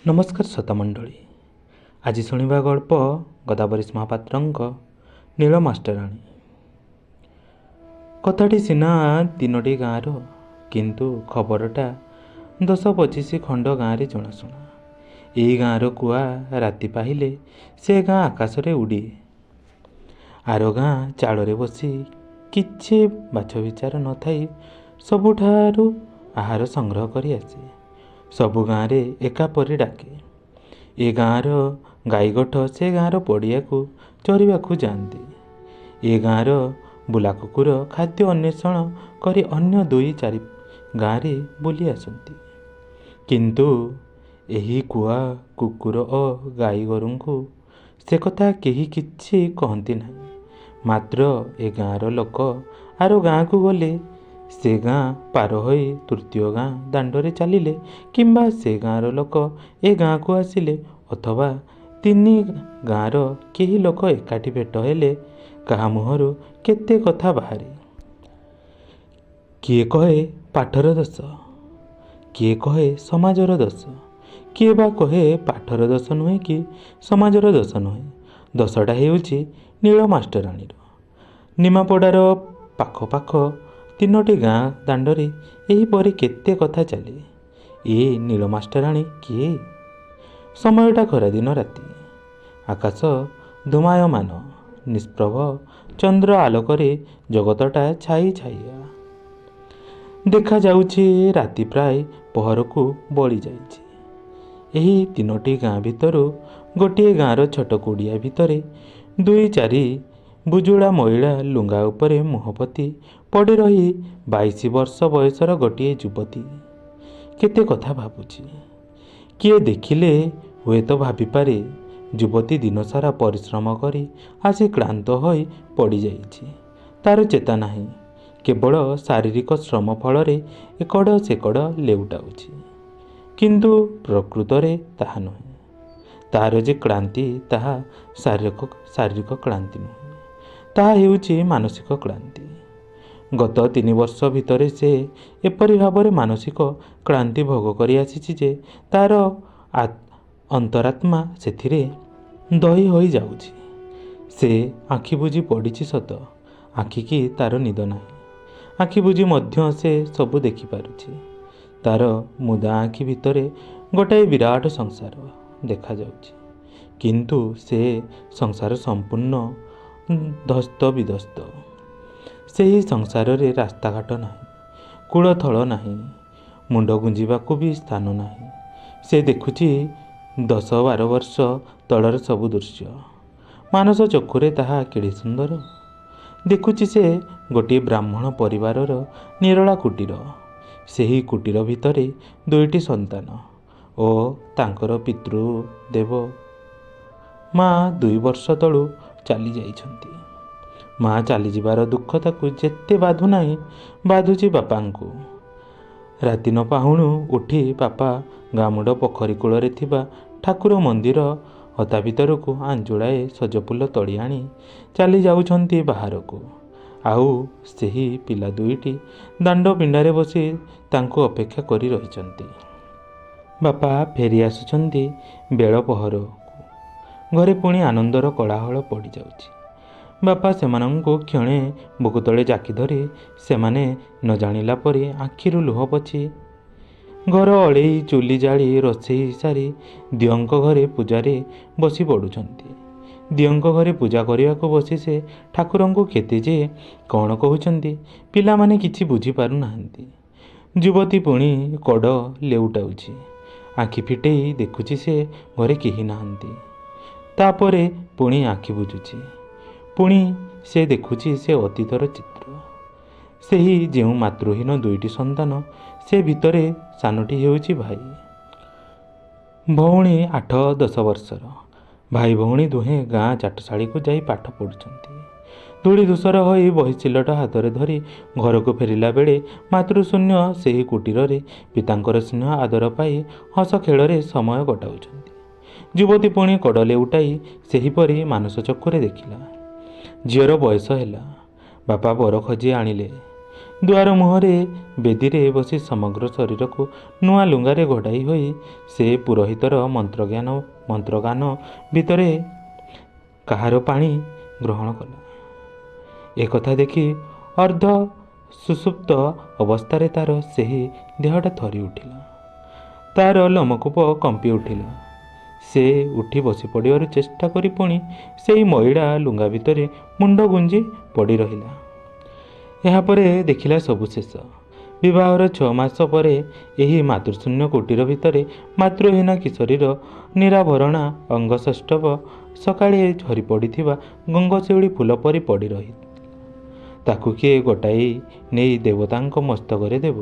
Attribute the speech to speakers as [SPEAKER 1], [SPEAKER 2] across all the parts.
[SPEAKER 1] नमस्कार श्रोता मंडली। आज शुणा गल्प गदावरीश महापात्र नील मास्टराणी। कथाटी सीना 3टी गाँवर किंतु खबरटा 10-25 खंड गाँव जनाशुना। यही गाँवर कुआ राति पाहिले से गाँ आकाश में उड़े। आर गाँ चाड़े बसी किछि बाछ विचार न थाई सबुठारु आहार संग्रह करी आसे। सबु गाँव एकापरी डाके। ए गाँवर गाई गोठ से गाँवर पड़िया को चरिबाकू जाती। ए गाँवर बुला कुकुर खाद्य अन्वेषण करी अन्य 2-4 गाँव बुली आसती। किंतु एही कुआ कुकुर और गाई गोरू को से कथा केही किछि कहती नहीं। मात्र ए गाँवर लोक आर गाँ को गले से गाँ पार होई तृतीय गाँ दांडरे चलिले किंबा से गाँवर लोक ए गाँ को आसिले अथवा 3 गाँवर केही लोक एकाठी भेट हेले कहा मुहरु केते कथा बाहरे। किए कहे पाठर दोष, किए कहे समाजर दोष, किए बा कहे पाठर दोष नुहे कि समाजर दोष नुहे। दोषटा हेउछि नील मास्टराणीर। निमापड़ार पाख पाख 3टी गाँ दांडरे एहीपरि केते कथा चले। ये नील मास्टराणी किए? समयटा खरादिन राति। आकाश धूमायमान निष्प्रभ चंद्र आलोकरे जगतटा छाई छाइया देखा जाउछि। राति प्राय पहर को बळी जाइछि। एही 3टी गाँ भितरु गोटे गाँर छोट कुड़िया भितरे 2-4 बुजुड़ा महिला लुंगा उपरे मुहपति पड़ी रही 22 वर्ष बयसर गोटे युवती केते कथा भाबुछि। किए देखिले हुए तो भाविपारे युवती दिन सारा परिश्रम करी आसी क्लांत होई पड़ी जाइछि। तार चेता नाही, केवल शारीरिक श्रम फल एकड़ सेकड़ लेउटाउछि। किंतु प्रकृतरे ताहा नुहे। तार जे क्लांति ताहा शारीरिक क्लांति नुहे, ताहा हेउछि मानसिक क्लांति। गत 3 वर्ष भितर से एपरि भाव मानसिक क्लांति भोग करी आसीछि जे तार अंतरात्मा सेथिरे दही होई जाउछि। से आखि बुझी पड़िछि सत, आखि की तार निद नाही। आखि बुझी मध्य से सबु देखि पारुछि। तार मुदा आखि भितरे गोटाए विराट संसार देखा जाउछि। किंतु से संसार संपूर्ण ध्वस्त विध्वस्त। सेही संसार रे रास्ता घाट नाही, कूलथल नाही, मुंड गुंजिबाकू भी स्थान नाही। से देखुछि 10-12 वर्ष तलर सबु दृश्य। मानस चक्षुरे ताहा केड़े सुंदर। देखुछि से गोटे ब्राह्मण परिवारर निरला कुटीर। सेही कुटीर भितरे 2टी संतान ओ तांकर पितृदेव माँ 2 वर्ष तलू चली जाइछन्ति। माँ चली जिबार दुख ताकू जेते बाधु नाही बाधुछि बापांकु। राति न पाहुणु उठी बापा गामुड पोखरी कूल थिबा ठाकुर मंदिर हता भितर को आंजुड़ाए सजफुल तोड़ी आनी चली जाउछन्ति बाहरको। आउ सेही पिला 2टी दांड पिंडारे बसी तांको अपेक्षा करी रहिछन्ति। बापा फेरी आसुछन्ति बेଳ पहर। घरे पुणी आनंदर कोलाहल पड़ी जाउछि। बापा सेमानंको क्षणे बुकु तले जाकी धरी सेमाने न जानिला परी आखिरु लुह पछी घर अड़ेई चुली जाली रोषेई सारी दियंक घरे पूजारे बसी पड़ुछन्ति। दियंक घरे पूजा करियाको बसी से ठाकुरंको केते जे कौन कहउछन्ति पिला माने किछि बुझी पारु नाहंती। युवती पुणी कड़ लेउटाउछि। आखि फिटेई देखुछि से घरे केही नाहंती। तापरे पुणी आखि बुझुछि। पुणी से देखुछि से अतीतर चित्र। सेही जेउ मातृहीन 2टी संतान से भितरे सानोटी हेउछि भाई। भौणी 8-10 वर्षर। भाई भौणी दुहे गाँ चाटशाड़ी को जाई पाठ पढ़ुछन्ति। धूली धूसर होई बही सिलट हाथरे धरी घर को फेरिला बेले मातृशून्य सेही कुटीर रे पितांकर स्नेह आदर पाई हस खेଳରେ समय कटाउछन्ति। युवती पुणी कड़ लेउटाई सेहीपरि मानस चक्षुरे देखिला। झीर बयस हैला। बापा बर खोजी आनिले। ଦୁଆର ମୁହଁରେ ବେଦୀରେ ବସି ସମଗ୍ର ଶରୀରକୁ ନୂଆ ଲୁଙ୍ଗାରେ ଘୋଡ଼ାଇ ହୋଇ ସେ ପୁରୋହିତର ମନ୍ତ୍ରଗାନ ଭିତରେ କାହାର ପାଣି ଗ୍ରହଣ କଲା। ଏକଥା ଦେଖି ଅର୍ଦ୍ଧ ସୁଷୁପ୍ତ ଅବସ୍ଥାରେ ତାର ସେହି ଦେହଟା ଥରି ଉଠିଲା। ତାର ଲୋମକୂପ କମ୍ପି ଉଠିଲା। ସେ ଉଠି ବସି ପଡ଼ିବାରୁ ଚେଷ୍ଟା କରି ପୁଣି ସେଇ ମଇଳା ଲୁଙ୍ଗା ଭିତରେ ମୁଣ୍ଡ ଗୁଞ୍ଜି ପଡ଼ି ରହିଲା। ଏହାପରେ ଦେଖିଲା ସବୁ ଶେଷ। ବିବାହର 6 ମାସ ପରେ ଏହି ମାତୃଶୂନ୍ୟ କୁଟୀର ଭିତରେ ମାତୃହୀନା କିଶୋରୀର ନିରାଭରଣା ଅଙ୍ଗସଷ୍ଟବ ସକାଳେ ଝରି ପଡ଼ିଥିବା ଗଙ୍ଗଶିଉଳି ଫୁଲ ପରି ପଡ଼ି ରହି। ତାକୁ କିଏ ଗୋଟାଇ ନେଇ ଦେବତାଙ୍କ ମସ୍ତକରେ ଦେବ?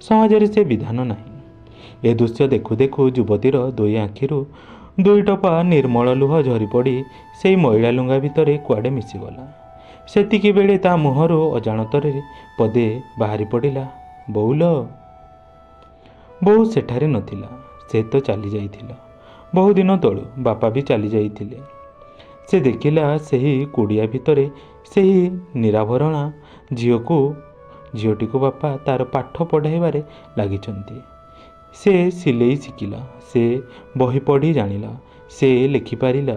[SPEAKER 1] ସମାଜରେ ସେ ବିଧାନ ନାହିଁ। ଏ ଦୃଶ୍ୟ ଦେଖୁ ଦେଖୁ ଯୁବତୀର ଦୁଇ ଆଖିରୁ 2 ଟୋପା ନିର୍ମଳ ଲୁହ ଝରିପଡ଼ି ସେଇ ମଇଳା ଲୁଙ୍ଗା ଭିତରେ କୁଆଡ଼େ ମିଶିଗଲା। ସେତିକି ବେଳେ ତା ମୁହଁରୁ ଅଜାଣତରେ ପଦେ ବାହାରି ପଡ଼ିଲା, ବୋଉଲ। ବୋଉ ସେଠାରେ ନଥିଲା। ସେ ତ ଚାଲି ଯାଇଥିଲା ବହୁଦିନ ତଳୁ। ବାପା ବି ଚାଲି ଯାଇଥିଲେ। ସେ ଦେଖିଲା ସେହି କୁଡ଼ିଆ ଭିତରେ ସେହି ନିରାଭରଣା ଝିଅଟିକୁ ବାପା ତାର ପାଠ ପଢ଼ାଇବାରେ ଲାଗିଛନ୍ତି। ସେ ସିଲେଇ ଶିଖିଲା, ସେ ବହି ପଢ଼ି ଜାଣିଲା, ସେ ଲେଖିପାରିଲା,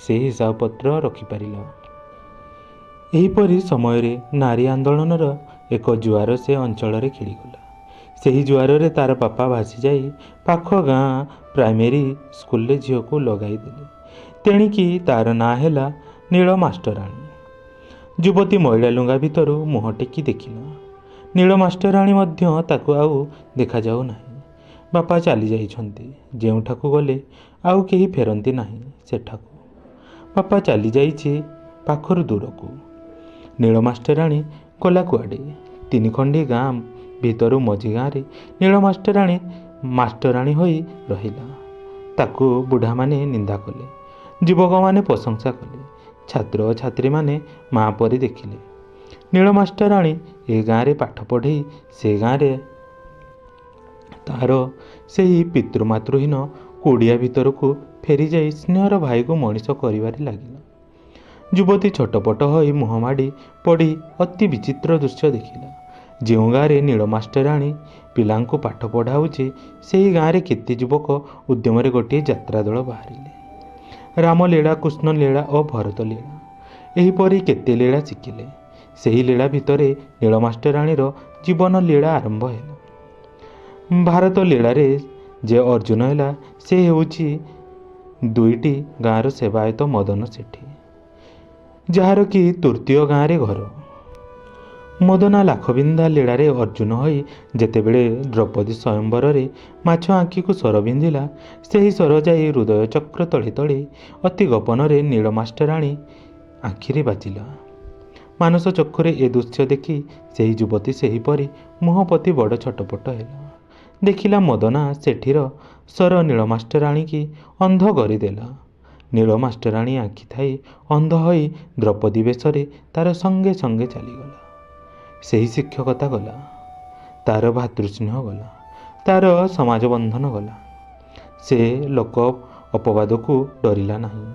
[SPEAKER 1] ସେ ହିସାବପତ୍ର ରଖିପାରିଲା। ଏହିପରି ସମୟରେ ନାରୀ ଆନ୍ଦୋଳନର ଏକ ଜୁଆର ସେ ଅଞ୍ଚଳରେ ଖେଳିଗଲା। ସେହି ଜୁଆରରେ ତାର ବାପା ଭାସିଯାଇ ପାଖ ଗାଁ ପ୍ରାଇମେରୀ ସ୍କୁଲରେ ଝିଅକୁ ଲଗାଇଦେଲେ। ତେଣିକି ତାର ନାଁ ହେଲା ନୀଳ ମାଷ୍ଟରାଣୀ। ଯୁବତୀ ମଇଳା ଲୁଙ୍ଗା ଭିତରୁ ମୁହଁ ଟେକି ଦେଖିଲା। ନୀଳ ମାଷ୍ଟରାଣୀ ମଧ୍ୟ ତାକୁ ଆଉ ଦେଖାଯାଉ ନାହିଁ। ବାପା ଚାଲି ଯାଇଛନ୍ତି। ଯେଉଁଠାକୁ ଗଲେ ଆଉ କେହି ଫେରନ୍ତି ନାହିଁ ସେଠାକୁ। ବାପା ଚାଲିଯାଇଛି ପାଖରୁ ଦୂରକୁ। ନୀଳ ମାଷ୍ଟରାଣୀ ଗଲା କୁଆଡ଼େ? 3 ଖଣ୍ଡି ଗାଁ ଭିତରୁ ମଝି ଗାଁରେ ନୀଳ ମାଷ୍ଟରାଣୀ ହୋଇ ରହିଲା। ତାକୁ ବୁଢ଼ାମାନେ ନିନ୍ଦା କଲେ, ଯୁବକମାନେ ପ୍ରଶଂସା କଲେ, ଛାତ୍ର ଓ ଛାତ୍ରୀମାନେ ମା' ପରି ଦେଖିଲେ। ନୀଳ ମାଷ୍ଟରାଣୀ ଏ ଗାଁରେ ପାଠ ପଢ଼େଇ ସେ ଗାଁରେ ତାର ସେହି ପିତୃମାତୃହୀନ କୁଡ଼ିଆ ଭିତରକୁ ଫେରିଯାଇ ସ୍ନେହର ଭାଇକୁ ମଣିଷ କରିବାରେ ଲାଗିଲା। ଯୁବତୀ ଛଟପଟ ହୋଇ ମୁହଁ ମାଡ଼ି ପଡ଼ି ଅତି ବିଚିତ୍ର ଦୃଶ୍ୟ ଦେଖିଲା। ଯେଉଁ ଗାଁରେ ନୀଳ ମାଷ୍ଟରାଣୀ ପିଲାଙ୍କୁ ପାଠ ପଢ଼ାଉଛି, ସେହି ଗାଁରେ କେତେ ଯୁବକ ଉଦ୍ୟମରେ ଗୋଟିଏ ଯାତ୍ରା ଦଳ ବାହାରିଲେ। ରାମଲୀଳା, କୃଷ୍ଣଲୀଳା ଓ ଭରତ ଲୀଳା ଏହିପରି କେତେ ଲୀଳା ଶିଖିଲେ। ସେହି ଲୀଳା ଭିତରେ ନୀଳ ମାଷ୍ଟରାଣୀର ଜୀବନ ଲୀଳା ଆରମ୍ଭ ହେଲା। ଭାରତ ଲୀଳାରେ ଯେ ଅର୍ଜୁନ ହେଲା, ସେ ହେଉଛି 2ଟି ଗାଁର ସେବାୟତ ମଦନ ସେଠୀ, ଯାହାର କି ତୃତୀୟ ଗାଁରେ ଘର। ମଦନା ଲାଖବିନ୍ଧା ଲୀଳାରେ ଅର୍ଜୁନ ହୋଇ ଯେତେବେଳେ ଦ୍ରୌପଦୀ ସ୍ୱୟଂବରରେ ମାଛ ଆଖିକୁ ସର ବିନ୍ଧିଲା, ସେହି ସର ଯାଇ ହୃଦୟ ଚକ୍ର ତଳେ ତଳେ ଅତି ଗୋପନରେ ନୀଳ ମାଷ୍ଟରାଣୀ ଆଖିରେ ବାଜିଲା। ମାନସ ଚକ୍ଷୁରେ ଏ ଦୃଶ୍ୟ ଦେଖି ସେହି ଯୁବତୀ ସେହିପରି ମୁହଁ ପୋତି ବଡ଼ ଛଟପଟ ହେଲା। ଦେଖିଲା ମଦନା ସେଠୀର ସର ନୀଳ ମାଷ୍ଟରାଣୀକି ଅନ୍ଧ କରିଦେଲା। ନୀଳ ମାଷ୍ଟରାଣୀ ଆଖି ଥାଇ ଅନ୍ଧ ହୋଇ ଦ୍ରୌପଦୀ ବେଶରେ ତାର ସଙ୍ଗେ ସଙ୍ଗେ ଚାଲିଗଲା। ସେହି ଶିକ୍ଷକତା ଗଲା, ତାର ଭାତୃସ୍ନେହ ଗଲା, ତାର ସମାଜ ବନ୍ଧନ ଗଲା। ସେ ଲୋକ ଅପବାଦକୁ ଡରିଲା ନାହିଁ,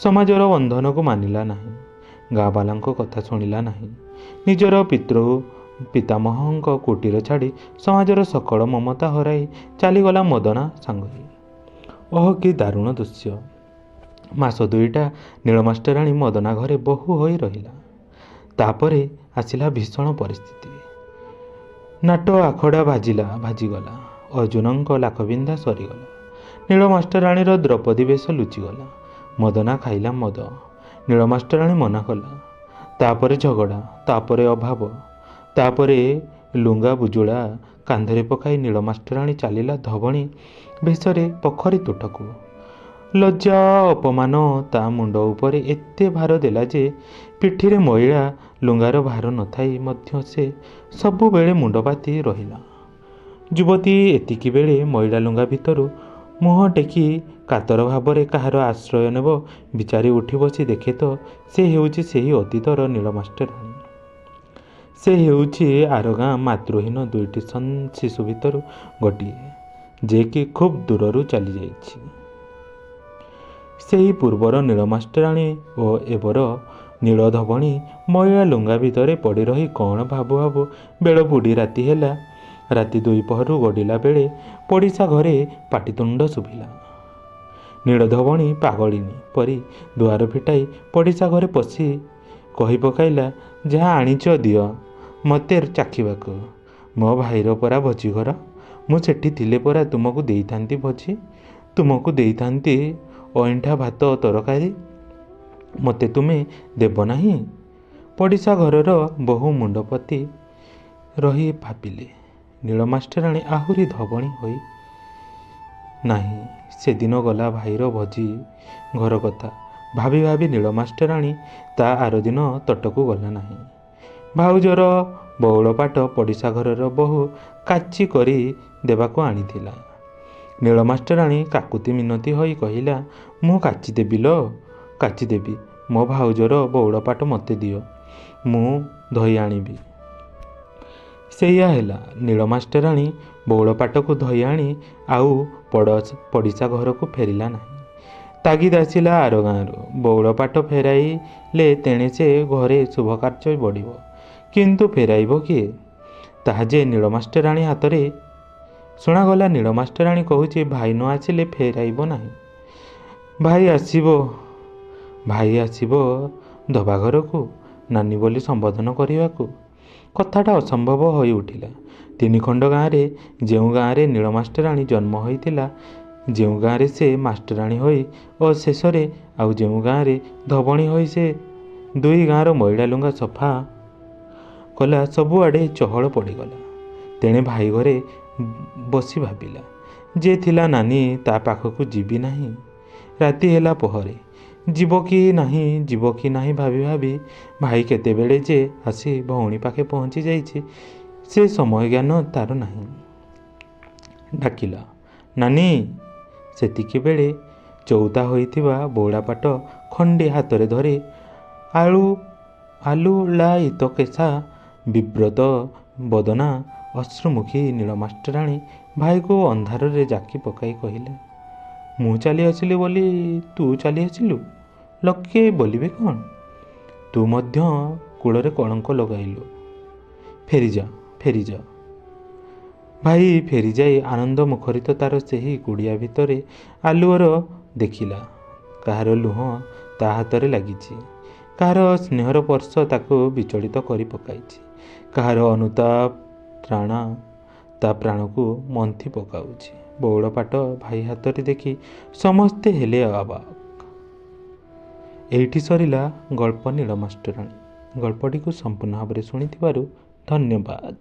[SPEAKER 1] ସମାଜର ବନ୍ଧନକୁ ମାନିଲା ନାହିଁ, ଗାଁବାଲାଙ୍କ କଥା ଶୁଣିଲା ନାହିଁ। ନିଜର ପିତାମହଙ୍କ କୁଟୀର ଛାଡ଼ି ସମାଜର ସକଳ ମମତା ହରାଇ ଚାଲିଗଲା ମଦନା ସାଙ୍ଗରେ। ଓହ, କି ଦାରୁଣ ଦୃଶ୍ୟ! ମାସ 2ଟା ନୀଳ ମାଷ୍ଟରାଣୀ ମଦନା ଘରେ ବୋହୂ ହୋଇ ରହିଲା। ତାପରେ ଆସିଲା ଭୀଷଣ ପରିସ୍ଥିତି। ନାଟ ଆଖଡ଼ା ଭାଜିଗଲା। ଅର୍ଜୁନଙ୍କ ଲାଖବିନ୍ଧା ସରିଗଲା। ନୀଳ ମାଷ୍ଟରାଣୀର ଦ୍ରୌପଦୀ ବେଶ ଲୁଚିଗଲା। ମଦନା ଖାଇଲା ମଦ। ନୀଳ ମାଷ୍ଟରାଣୀ ମନା କଲା। ତାପରେ ଝଗଡ଼ା, ତାପରେ ଅଭାବ, ତାପରେ ଲୁଙ୍ଗା ବୁଜୁଳା କାନ୍ଧରେ ପକାଇ ନୀଳ ମାଷ୍ଟରାଣୀ ଚାଲିଲା ଧବଣୀ ବେଶରେ ପୋଖରୀ ତୁଠକୁ। ଲଜ୍ଜା ଅପମାନ ତା ମୁଣ୍ଡ ଉପରେ ଏତେ ଭାର ଦେଲା ଯେ ପିଠିରେ ମଇଳା ଲୁଙ୍ଗାର ଭାର ନଥାଇ ମଧ୍ୟ ସେ ସବୁବେଳେ ମୁଣ୍ଡ ପାତି ରହିଲା। ଯୁବତୀ ଏତିକିବେଳେ ମଇଳା ଲୁଙ୍ଗା ଭିତରୁ ମୁହଁ ଟେକି କାତର ଭାବରେ କାହାର ଆଶ୍ରୟ ନେବ ବିଚାରି ଉଠି ବସି ଦେଖେ ତ ସେ ହେଉଛି ସେହି ଅତୀତର ନୀଳ ମାଷ୍ଟରାଣୀ। ସେ ହେଉଛି ଆରଗାଁ ମାତୃହୀନ 2ଟି ଶିଶୁ ଭିତରୁ ଗୋଟିଏ, ଯେ କି ଖୁବ୍ ଦୂରରୁ ଚାଲିଯାଇଛି। ସେହି ପୂର୍ବର ନୀଳ ମାଷ୍ଟରାଣୀ ଓ ଏବର ନୀଳ ଧବଣୀ ମଇଳା ଲୁଙ୍ଗା ଭିତରେ ପଡ଼ି ରହି କ'ଣ ଭାବୁ ଭାବୁ ବେଳ ବୁଢ଼ୀ ରାତି ହେଲା। ରାତି 2 ପହରୁ ଗଡ଼ିଲା ବେଳେ ପଡ଼ିଶା ଘରେ ପାଟିତୁଣ୍ଡ ଶୁଭିଲା। ନୀଳ ଧବଣୀ ପାଗଳିନୀ ପରି ଦୁଆର ଫିଟାଇ ପଡ଼ିଶା ଘରେ ପଶି କହି ପକାଇଲା, ଯାହା ଆଣିଛ ଦିଅ ମୋତେ ଚାଖିବାକୁ। ମୋ ଭାଇର ପରା ଭୋଜିଘର। ମୁଁ ସେଠି ଥିଲେ ପରା ତୁମକୁ ଦେଇଥାନ୍ତି ଭୋଜି, ତୁମକୁ ଦେଇଥାନ୍ତି ଅଇଁଠା ଭାତ ତରକାରୀ। ମୋତେ ତୁମେ ଦେବ ନାହିଁ? ପଡ଼ିଶା ଘରର ବୋହୂ ମୁଣ୍ଡ ପୋତି ରହି ଭାବିଲେ। ନୀଳ ମାଷ୍ଟରାଣୀ ଆହୁରି ଧବଣୀ ହୋଇ ନାହିଁ। ସେଦିନ ଗଲା ଭାଇର ଭୋଜି ଘର କଥା ଭାବି ଭାବି ନୀଳ ମାଷ୍ଟରାଣୀ ତା ଆରଦିନ ତୋଟକୁ ଗଲା ନାହିଁ। ଭାଉଜର ବଉଳ ପାଟ ପଡ଼ିଶା ଘରର ବୋହୂ କାଚି କରି ଦେବାକୁ ଆଣିଥିଲା। ନୀଳ ମାଷ୍ଟରାଣୀ କାକୁତି ମିନତି ହୋଇ କହିଲା, ମୁଁ କାଚିଦେବି ଲୋ, କାଚିଦେବି। ମୋ ଭାଉଜର ବଉଳ ପାଟ ମୋତେ ଦିଅ, ମୁଁ ଧୋଇ ଆଣିବି। ସେଇଆ ହେଲା। ନୀଳ ମାଷ୍ଟରାଣୀ ବଉଳ ପାଟକୁ ଧୋଇ ଆଣି ଆଉ ପଡ଼ିଶା ଘରକୁ ଫେରିଲା ନାହିଁ। ତାଗିଦ ଆସିଲା ଆର ଗାଁରୁ। ବଉଳ ପାଟ ଫେରାଇଲେ ତେଣେ ସେ ଘରେ ଶୁଭ କାର୍ଯ୍ୟ ବଢ଼ିବ। କିନ୍ତୁ ଫେରାଇବ କିଏ? ତାହା ଯେ ନୀଳ ମାଷ୍ଟରାଣୀ ହାତରେ। ଶୁଣାଗଲା ନୀଳ ମାଷ୍ଟରାଣୀ କହୁଛି, ଭାଇ ନ ଆସିଲେ ଫେରାଇବ ନାହିଁ। ଭାଇ ଆସିବ ଧୋବା ଘରକୁ ନାନୀ ବୋଲି ସମ୍ବୋଧନ କରିବାକୁ। କଥାଟା ଅସମ୍ଭବ ହୋଇ ଉଠିଲା। 3 ଖଣ୍ଡ ଗାଁରେ, ଯେଉଁ ଗାଁରେ ନୀଳ ମାଷ୍ଟରାଣୀ ଜନ୍ମ ହୋଇଥିଲା, ଯେଉଁ ଗାଁରେ ସେ ମାଷ୍ଟରାଣୀ ହୋଇ ଓ ଶେଷରେ ଆଉ ଯେଉଁ ଗାଁରେ ଧବଣୀ ହୋଇ ସେ 2 ଗାଁର ମଇଳା ଲୁଙ୍ଗା ସଫା କଲା, ସବୁଆଡ଼େ ଚହଳ ପଡ଼ିଗଲା। ତେଣେ ଭାଇ ଘରେ ବସି ଭାବିଲା, ଯେ ଥିଲା ନାନୀ ତା ପାଖକୁ ଯିବି ନାହିଁ। ରାତି ହେଲା ପହରେ। ଯିବ କି ନାହିଁ ଭାବି ଭାବି ଭାଇ କେତେବେଳେ ଯେ ଆସି ଭଉଣୀ ପାଖେ ପହଞ୍ଚି ଯାଇଛି ସେ ସମୟ ଜ୍ଞାନ ତାର ନାହିଁ। ଡାକିଲା, ନାନୀ। ସେତିକିବେଳେ ଚଉତା ହୋଇଥିବା ବଉଳା ପାଟ ଖଣ୍ଡେ ହାତରେ ଧରି ଆଲୁଳାୟିତ କେଶା ବିବ୍ରତ ବଦନା ଅଶ୍ରୁମୁଖୀ ନୀଳ ମାଷ୍ଟରାଣୀ ଭାଇକୁ ଅନ୍ଧାରରେ ଜାକି ପକାଇ କହିଲା, ମୁଁ ଚାଲି ଆସିଲି ବୋଲି ତୁ ଚାଲି ଆସିଲୁ? ଲୋକେ ବୋଲିବେ କ'ଣ? ତୁ ମଧ୍ୟ କୂଳରେ କଳଙ୍କ ଲଗାଇଲୁ। ଫେରିଯା। ଭାଇ ଫେରିଯାଇ ଆନନ୍ଦ ମୁଖରିତ ତାର ସେହି କୁଡ଼ିଆ ଭିତରେ ଆଲୁଅର ଦେଖିଲା। କାହାର ଲୁହ ତା ହାତରେ ଲାଗିଛି, କାହାର ସ୍ନେହର ସ୍ପର୍ଶ ତାକୁ ବିଚଳିତ କରି ପକାଇଛି, କାହାର ଅନୁତାପ ତା ପ୍ରାଣକୁ ମନ୍ଥି ପକାଉଛି। ବଉଳ ପାଟ ଭାଇ ହାତରେ ଦେଖି ସମସ୍ତେ ହେଲେ ଅବାକ୍। ଏଇଠି ସରିଲା ଗଳ୍ପ ନୀଳ ମାଷ୍ଟରାଣୀ। ଗଳ୍ପଟିକୁ ସମ୍ପୂର୍ଣ୍ଣ ଭାବରେ ଶୁଣିଥିବାରୁ ଧନ୍ୟବାଦ।